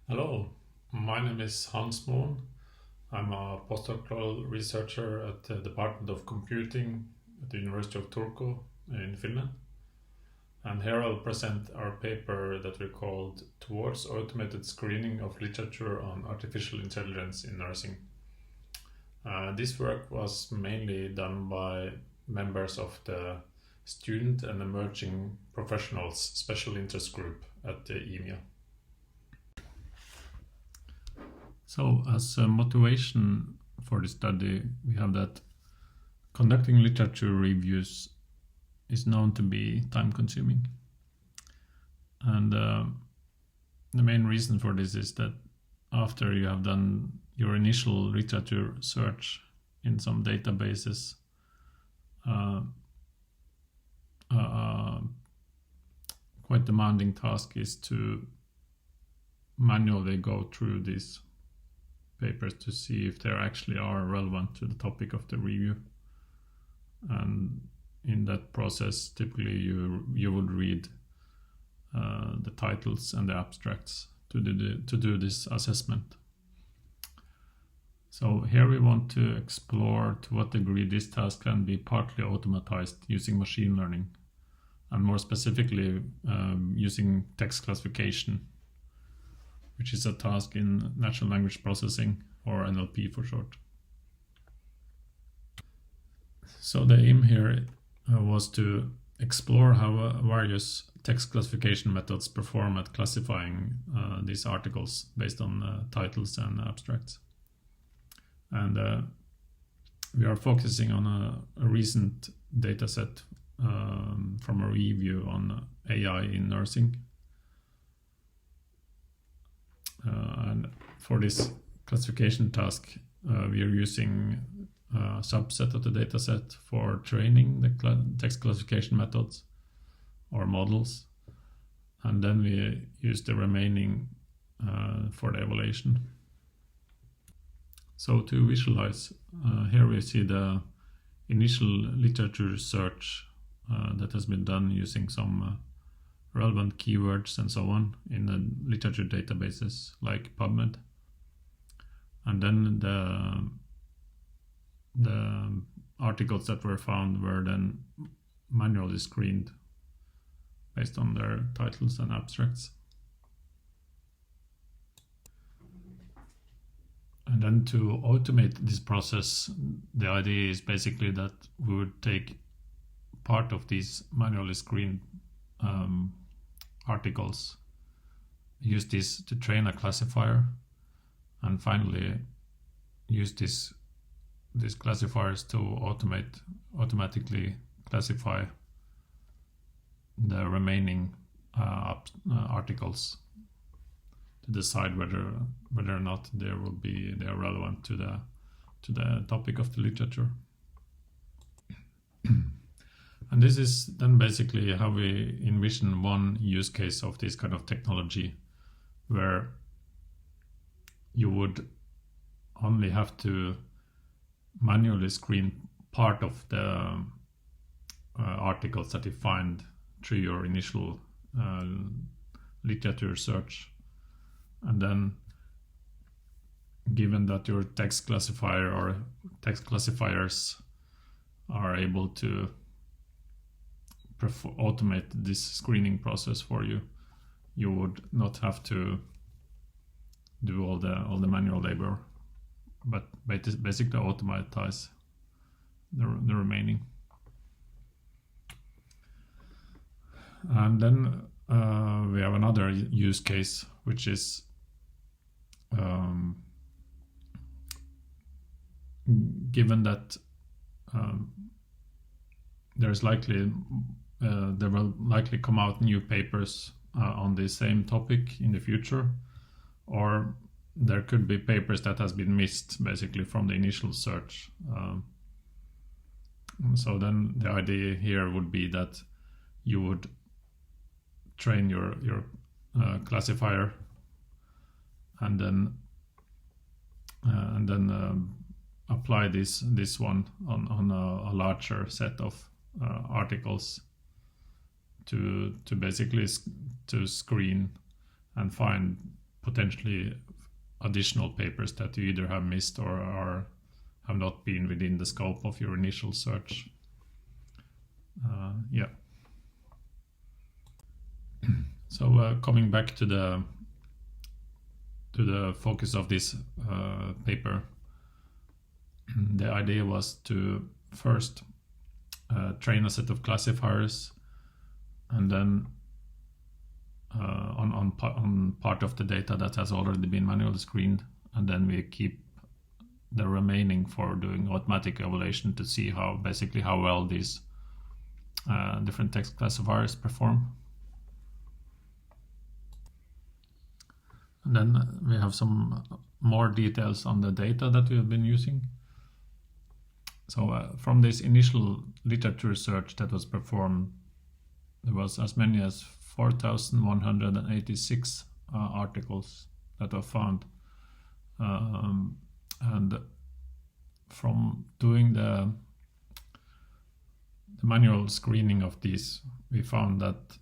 Hello, my name is Hans Moen. I'm a postdoctoral researcher at the Department of Computing at the University of Turku in Finland. And here I'll present our paper that we called Towards Automated Screening of Literature on Artificial Intelligence in Nursing. This work was mainly done by members of the Student and Emerging Professionals Special Interest Group at the EMEA. So as a motivation for the study, we have that conducting literature reviews is known to be time-consuming. And the main reason for this is that after you have done your initial literature search in some databases, quite demanding task is to manually go through these papers to see if they actually are relevant to the topic of the review. And in that process, typically you would read the titles and the abstracts to do this assessment. So here we want to explore to what degree this task can be partly automatized using machine learning, and more specifically using text classification, which is a task in natural language processing, or NLP for short. So the aim here was to explore how various text classification methods perform at classifying these articles based on titles and abstracts. And we are focusing on a recent data set from a review on AI in nursing. And for this classification task, we are using a subset of the dataset for training the text classification methods or models, and then we use the remaining for the evaluation. So to visualize, here we see the initial literature search that has been done using some relevant keywords and so on in the literature databases like PubMed. And then the articles that were found were then manually screened based on their titles and abstracts. And then to automate this process, the idea is basically that we would take part of these manually screened articles, use this to train a classifier, and finally use these classifiers to automatically classify the remaining articles to decide whether or not they are relevant to the topic of the literature. And this is then basically how we envision one use case of this kind of technology, where you would only have to manually screen part of the articles that you find through your initial literature search. And then, given that your text classifier or text classifiers are able to automate this screening process for you, you would not have to do all the manual labor, but basically automatize the remaining. And then we have another use case, which is given that there will likely come out new papers on the same topic in the future, or there could be papers that has been missed basically from the initial search. So then the idea here would be that you would train your classifier and then apply this one on a larger set of articles to basically to screen and find potentially additional papers that you either have missed or have not been within the scope of your initial search. Yeah. So coming back to the focus of this paper, the idea was to first train a set of classifiers, and then on part of the data that has already been manually screened, and then we keep the remaining for doing automatic evaluation to see how well these different text classifiers perform. And then we have some more details on the data that we have been using. So from this initial literature search that was performed, there was as many as 4,186 articles that were found. And from doing the manual screening of these, we found that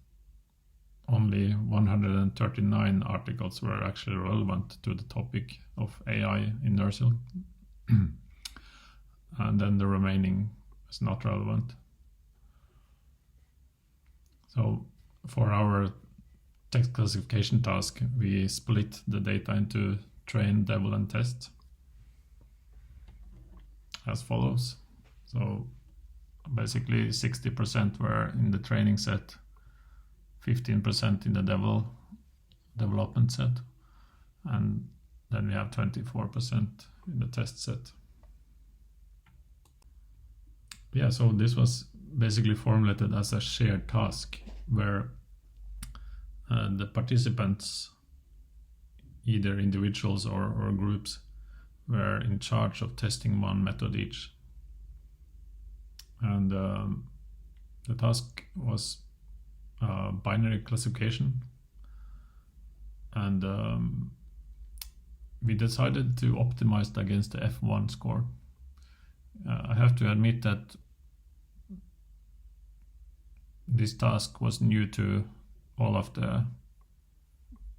only 139 articles were actually relevant to the topic of AI in nursing. And then the remaining is not relevant. So for our text classification task, we split the data into train, devel, and test as follows. So basically 60% were in the training set, 15% in the development set, and then we have 24% in the test set. Yeah, so this was basically formulated as a shared task where the participants, either individuals or groups, were in charge of testing one method each. And the task was binary classification, and we decided to optimize against the F1 score. I have to admit that this task was new to all of the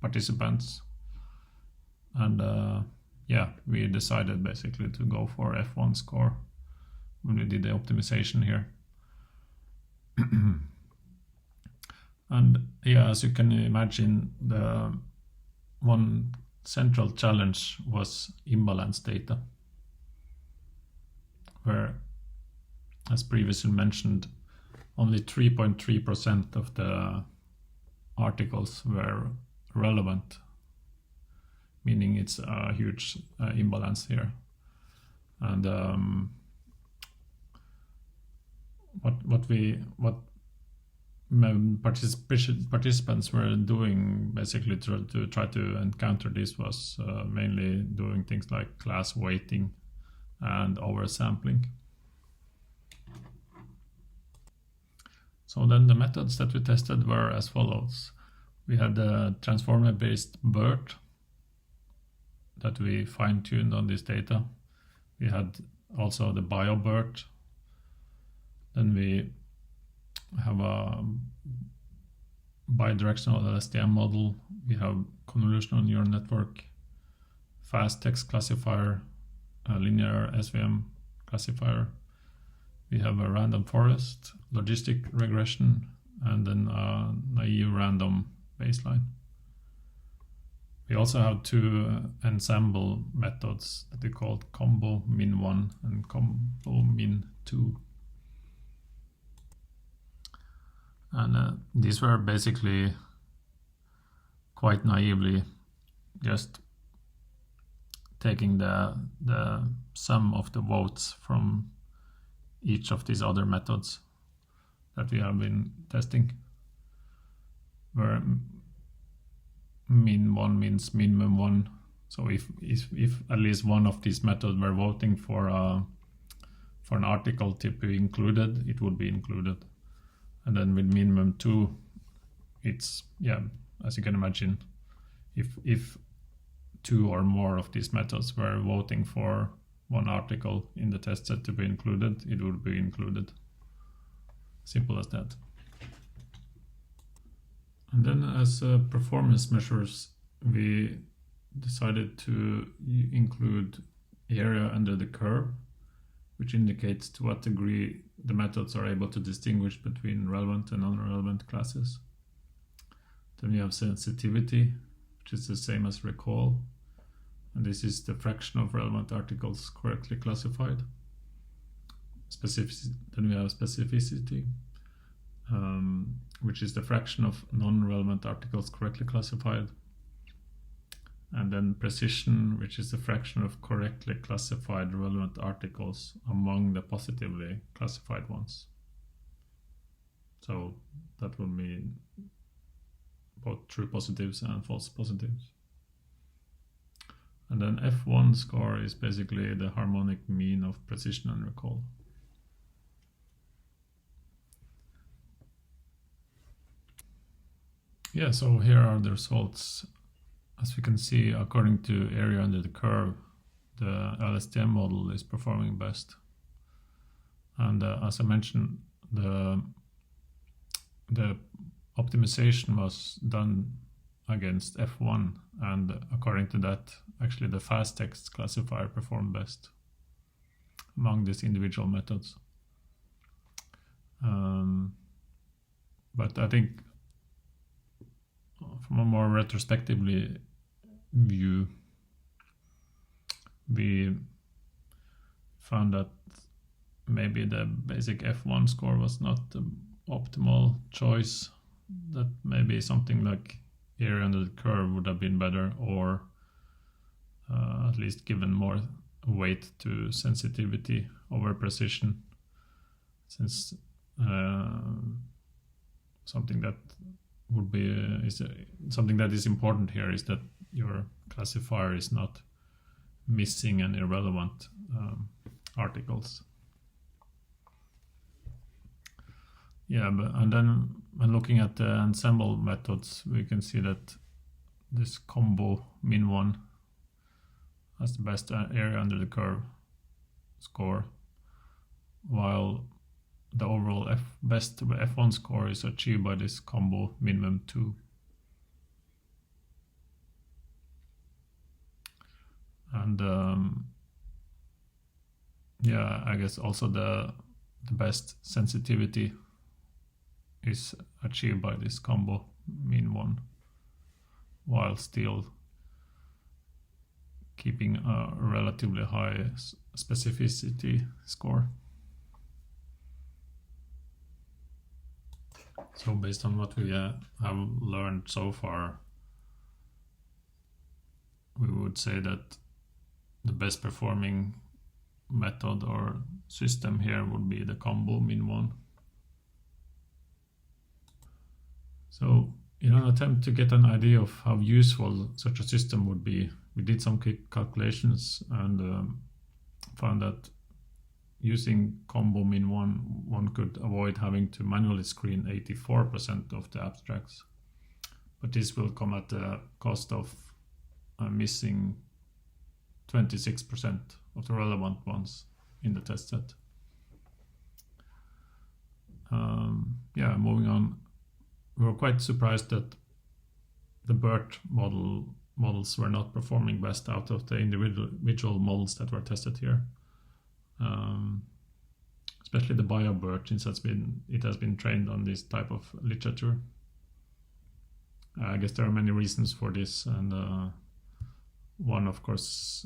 participants, and yeah, we decided basically to go for F1 score when we did the optimization here. And yeah, as you can imagine, the one central challenge was imbalance data, where, as previously mentioned, only 3.3% of the articles were relevant, meaning it's a huge imbalance here. And what participants were doing basically to try to encounter this was mainly doing things like class weighting and oversampling. So then the methods that we tested were as follows. We had the transformer-based BERT that we fine-tuned on this data. We had also the BioBERT. Then we have a bidirectional LSTM model. We have convolutional neural network, fast text classifier, a linear SVM classifier. We have a random forest, logistic regression, and then a naive random baseline. We also have two ensemble methods that we called combo min1 and combo min2. And these were basically quite naively just taking the sum of the votes from each of these other methods that we have been testing, where min1 means minimum one. So if at least one of these methods were voting for an article to be included, it would be included. And then with minimum 2, it's, yeah, as you can imagine, if 2 or more of these methods were voting for one article in the test set to be included, it would be included. Simple as that. And then as performance measures, we decided to include area under the curve, which indicates to what degree the methods are able to distinguish between relevant and non-relevant classes. Then we have sensitivity, which is the same as recall, and this is the fraction of relevant articles correctly classified. Then we have specificity, which is the fraction of non-relevant articles correctly classified. And then precision, which is the fraction of correctly classified relevant articles among the positively classified ones. So that would mean both true positives and false positives. And then F1 score is basically the harmonic mean of precision and recall. Yeah, so here are the results. As we can see, according to area under the curve, the LSTM model is performing best. And as I mentioned, the optimization was done against F1, and according to that, actually the fast text classifier performed best among these individual methods. But I think from a more retrospectively view, we found that maybe the basic F1 score was not the optimal choice, that maybe something like area under the curve would have been better, or at least given more weight to sensitivity over precision, since something that would be something that is important here is that your classifier is not missing any irrelevant articles. Yeah, and then when looking at the ensemble methods, we can see that this combo min1 has the best area under the curve score, while the overall best F1 score is achieved by this combo minimum 2. And yeah, I guess also the best sensitivity is achieved by this combo min1, while still keeping a relatively high specificity score. So based on what we have learned so far, we would say that the best performing method or system here would be the combo min1. So in an attempt to get an idea of how useful such a system would be, we did some quick calculations and found that using combo min1, one could avoid having to manually screen 84% of the abstracts. But this will come at the cost of missing 26% of the relevant ones in the test set. Yeah, moving on. We were quite surprised that the BERT models were not performing best out of the individual models that were tested here. Especially the BioBERT, since it has been trained on this type of literature. I guess there are many reasons for this, and one, of course,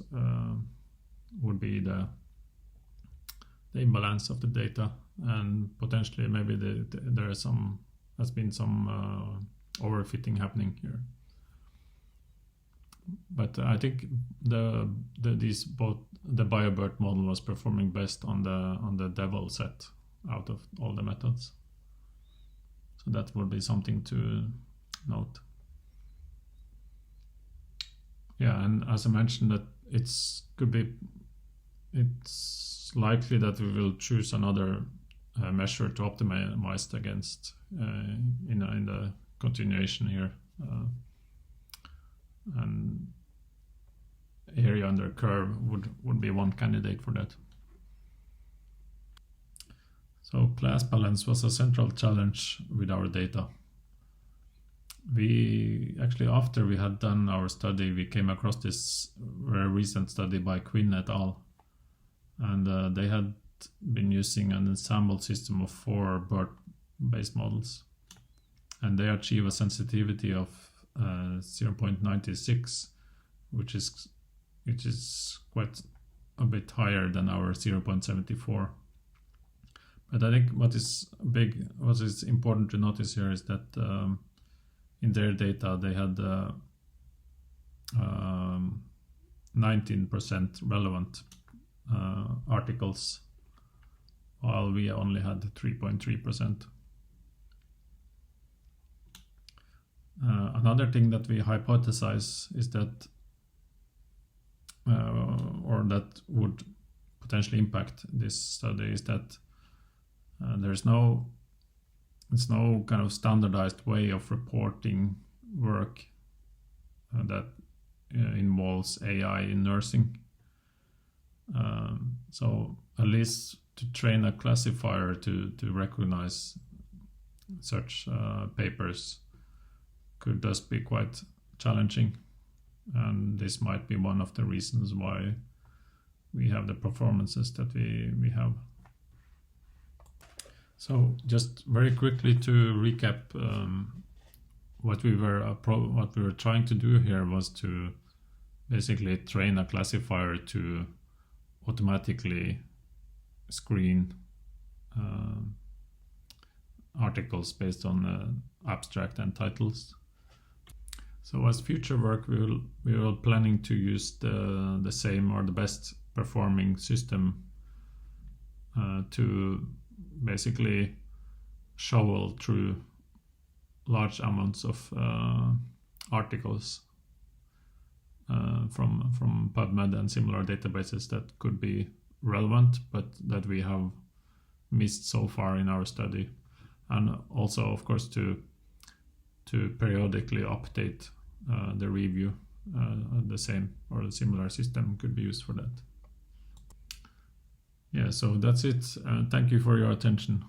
would be the imbalance of the data, and potentially maybe there has been some overfitting happening here. But I think both the BioBERT model was performing best on the Devil set out of all the methods. So that would be something to note. Yeah, and as I mentioned, that it's likely that we will choose another measure to optimize against in the continuation here. And area under curve would be one candidate for that. So class balance was a central challenge with our data. we actually, after we had done our study, we came across this very recent study by Quinn et al. And they had been using an ensemble system of 4 BERT-based models. And they achieve a sensitivity of 0.96, which is quite a bit higher than our 0.74. But I think what is important to notice here is that in their data they had 19% relevant articles, while we only had 3.3%. Another thing that we hypothesize is that, or that would potentially impact this study, is that it's no kind of standardized way of reporting work that involves AI in nursing. So at least to train a classifier to recognize such papers could thus be quite challenging, and this might be one of the reasons why we have the performances that we have. So just very quickly to recap, what we were trying to do here was to basically train a classifier to automatically screen articles based on abstract and titles. So as future work, we will planning to use the same or the best performing system to basically shovel through large amounts of articles from PubMed and similar databases that could be relevant, but that we have missed so far in our study. And also, of course, to periodically update the review. The same or a similar system could be used for that. Yeah, so that's it. Thank you for your attention.